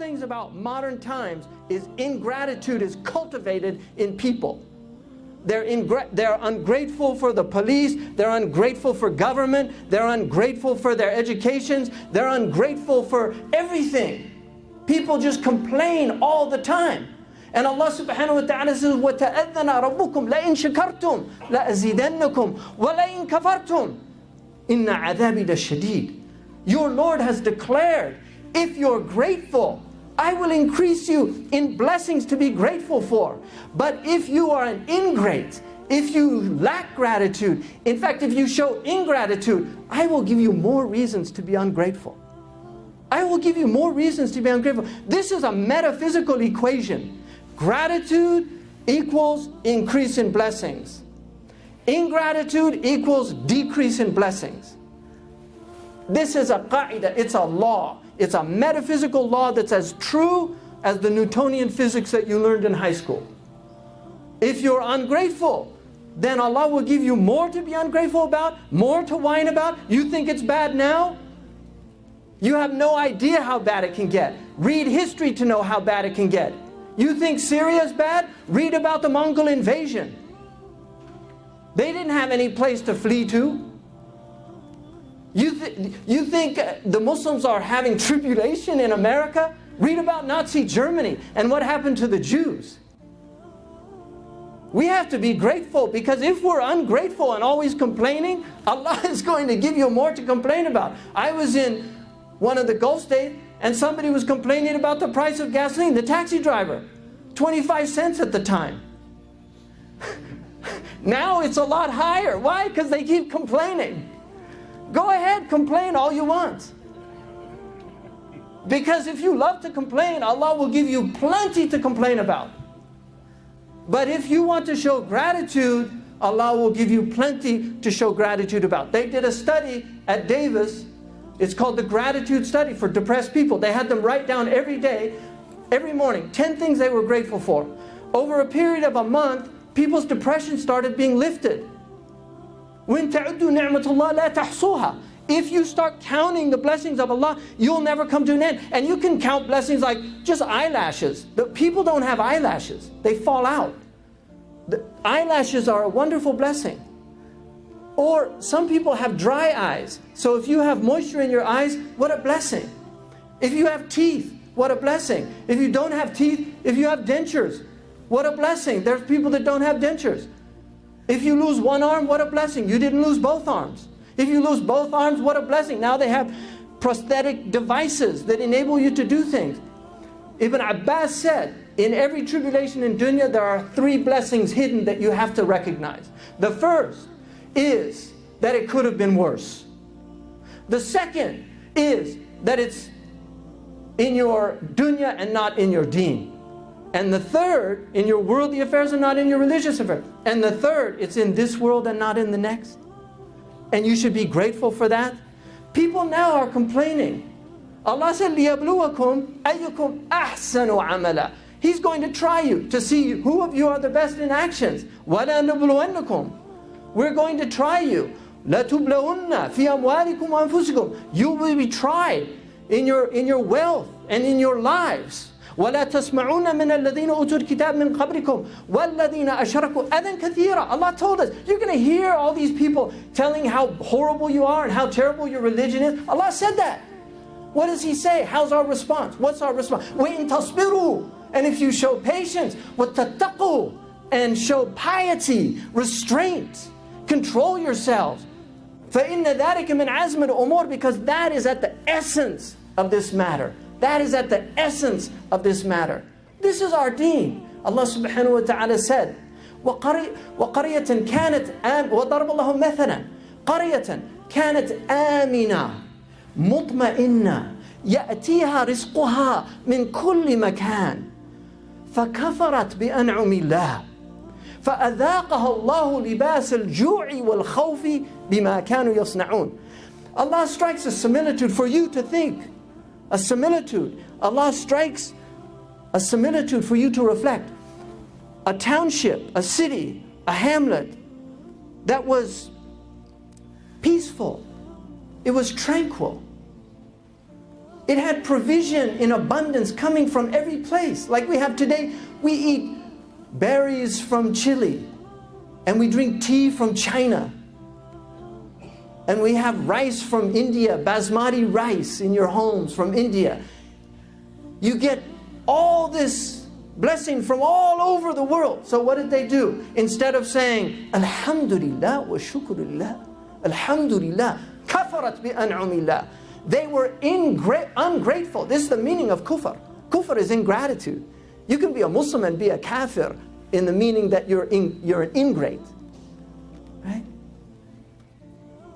things about modern times is ingratitude is cultivated in people. They're ungrateful for the police, they're ungrateful for government, they're ungrateful for their educations, they're ungrateful for everything. People just complain all the time. And Allah subhanahu wa ta'ala says, وَتَأَذَّنَ رَبُّكُمْ لَإِن شَكَرْتُمْ لَأَزِيدَنَّكُمْ وَلَإِن كَفَرْتُمْ إِنَّ عَذَابِي لَشَدِيدٌ. Your Lord has declared, if you're grateful, I will increase you in blessings to be grateful for. But if you are an ingrate, if you lack gratitude, in fact, if you show ingratitude, I will give you more reasons to be ungrateful. I will give you more reasons to be ungrateful. This is a metaphysical equation. Gratitude equals increase in blessings. Ingratitude equals decrease in blessings. This is a qa'idah, it's a law. It's a metaphysical law that's as true as the Newtonian physics that you learned in high school. If you're ungrateful, then Allah will give you more to be ungrateful about, more to whine about. You think it's bad now? You have no idea how bad it can get. Read history to know how bad it can get. You think Syria is bad? Read about the Mongol invasion. They didn't have any place to flee to. You think the Muslims are having tribulation in America? Read about Nazi Germany and what happened to the Jews. We have to be grateful, because if we're ungrateful and always complaining, Allah is going to give you more to complain about. I was in one of the Gulf states and somebody was complaining about the price of gasoline, the taxi driver, 25 cents at the time. Now it's a lot higher. Why? Because they keep complaining. Go ahead, complain all you want. Because if you love to complain, Allah will give you plenty to complain about. But if you want to show gratitude, Allah will give you plenty to show gratitude about. They did a study at Davis. It's called the gratitude study for depressed people. They had them write down every day, every morning, 10 things they were grateful for. Over a period of a month, people's depression started being lifted. وَإِن تَعُدُّوا نِعْمَةَ اللَّهِ لَا تَحْصُوهَا. If you start counting the blessings of Allah, you'll never come to an end. And you can count blessings like just eyelashes. But people don't have eyelashes. They fall out. The eyelashes are a wonderful blessing. Or some people have dry eyes. So if you have moisture in your eyes, what a blessing. If you have teeth, what a blessing. If you don't have teeth, if you have dentures, what a blessing. There's people that don't have dentures. If you lose one arm, what a blessing. You didn't lose both arms. If you lose both arms, what a blessing. Now they have prosthetic devices that enable you to do things. Ibn Abbas said, in every tribulation in dunya, there are 3 blessings hidden that you have to recognize. The first is that it could have been worse. The second is that it's in your dunya and not in your deen. And the third, in your worldly affairs and not in your religious affairs. And the third, it's in this world and not in the next. And you should be grateful for that. People now are complaining. Allah said, لِيَبْلُوَكُمْ أَيُّكُمْ أَحْسَنُ عَمَلًا. He's going to try you to see who of you are the best in actions. وَلَا نَبْلُوَنَّكُمْ. We're going to try you. لَتُبْلَوُنَّ فِي أَمْوَالِكُمْ وَأَنفُسِكُمْ. You will be tried in your wealth and in your lives. وَلَا تَسْمَعُونَ مِنَ الَّذِينَ أُوتُوا الْكِتَابَ مِنْ قَبْلِكُمْ وَالَّذِينَ أَشْرَكُوا أَذًى كَثِيرًا. Allah told us, you're going to hear all these people telling how horrible you are and how terrible your religion is. Allah said that. What does He say? How's our response? What's our response? وَإِن تَصْبِرُوا. And if you show patience, وَتَتَّقُوا, and show piety, restraint, control yourselves. فَإِنَّ ذَلِكَ مِنْ عَزْمِ الْأُمُورِ. Because that is at the essence of this matter. That is at the essence of this matter. This is our deen. Allah subhanahu wa ta'ala said, وَقَرْيَةً كَانَتْ وَضَرَبَ اللَّهُ مَثَلًا قَرْيَةً كَانَتْ آمِنَةً مُطْمَئِنَّةً يَأْتِيهَا رِزْقُهَا مِنْ كُلِّ مَكَانٍ فَكَفَرَتْ بِأَنْعُمِ اللَّهِ فَأَذَاقَهَا اللَّهُ لِبَاسَ الْجُوعِ وَالْخَوْفِ بِمَا كَانُوا يَصْنَعُونَ. Allah strikes a similitude for you to think. A similitude. Allah strikes a similitude for you to reflect. A township, a city, a hamlet that was peaceful. It was tranquil. It had provision in abundance coming from every place. Like we have today, we eat berries from Chile, and we drink tea from China, and we have rice from India, basmati rice in your homes from India. You get all this blessing from all over the world. So what did they do? Instead of saying, Alhamdulillah wa shukrulillah, Alhamdulillah, kafarat bi an'umillah, they were ungrateful. This is the meaning of kufr. Kufr is ingratitude. You can be a Muslim and be a kafir in the meaning that you're an ingrate. Right?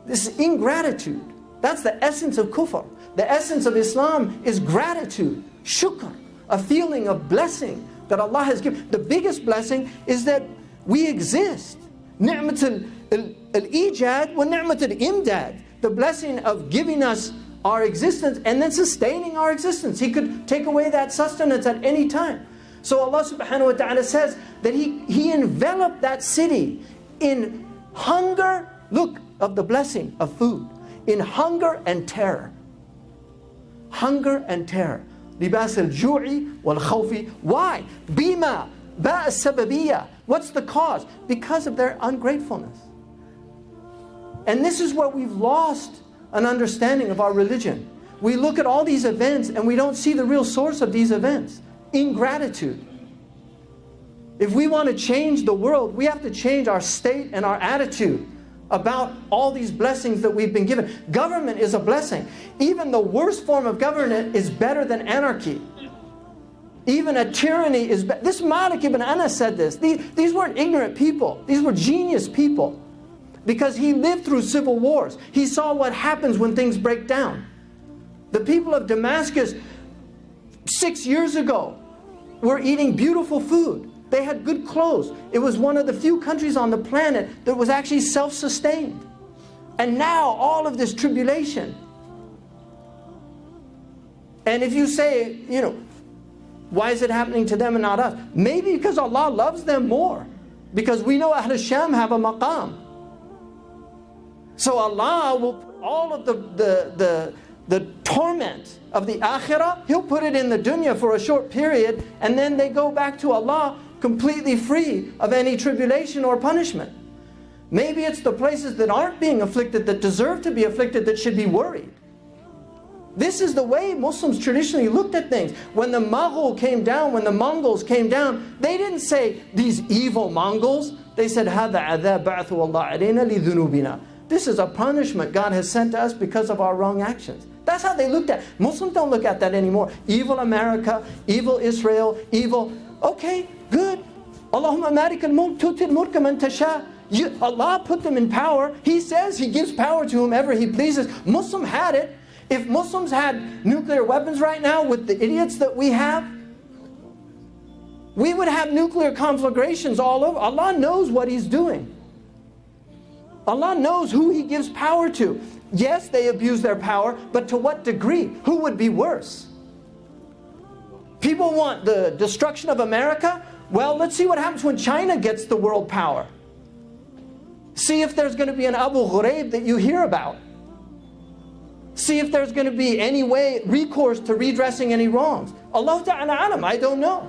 This is ingratitude. That's the essence of kufr. The essence of Islam is gratitude, shukr, a feeling of blessing that Allah has given. The biggest blessing is that we exist. Ni'mat al-ijad wa ni'mat al-imdad. The blessing of giving us our existence and then sustaining our existence. He could take away that sustenance at any time. So Allah subhanahu wa ta'ala says that He enveloped that city in hunger, look, of the blessing of food, in hunger and terror. Hunger and terror. Libas al-ju'i wal-khawfi. Why? Bima ba as-sababiyya. What's the cause? Because of their ungratefulness. And this is where we've lost an understanding of our religion. We look at all these events and we don't see the real source of these events. Ingratitude. If we want to change the world, we have to change our state and our attitude about all these blessings that we've been given. Government is a blessing. Even the worst form of government is better than anarchy. Even a tyranny is better. This Malik ibn Anas said this. These weren't ignorant people. These were genius people. Because he lived through civil wars. He saw what happens when things break down. The people of Damascus 6 years ago were eating beautiful food. They had good clothes. It was one of the few countries on the planet that was actually self-sustained. And now all of this tribulation. And if you say, why is it happening to them and not us? Maybe because Allah loves them more. Because we know Ahl Sham have a maqam. So Allah will, all of the torment of the akhirah, He'll put it in the dunya for a short period, and then they go back to Allah completely free of any tribulation or punishment. Maybe it's the places that aren't being afflicted, that deserve to be afflicted, that should be worried. This is the way Muslims traditionally looked at things. When the Mughal came down, when the Mongols came down, they didn't say, these evil Mongols. They said, هَذَا عَذَابَ بَعْثُ اللَّهِ عَلَيْنَا لِذُنُوبِنَا. This is a punishment God has sent to us because of our wrong actions. That's how they looked at it. Muslims don't look at that anymore. Evil America, evil Israel, evil. Okay, good. Allahumma malik al-mulk tutil mulka man tasha. Allah put them in power. He says He gives power to whomever He pleases. Muslim had it. If Muslims had nuclear weapons right now with the idiots that we have, we would have nuclear conflagrations all over. Allah knows what He's doing. Allah knows who He gives power to. Yes, they abuse their power, but to what degree? Who would be worse? People want the destruction of America? Well, let's see what happens when China gets the world power. See if there's going to be an Abu Ghuraib that you hear about. See if there's going to be any way, recourse to redressing any wrongs. Allah Ta'ala alam, I don't know.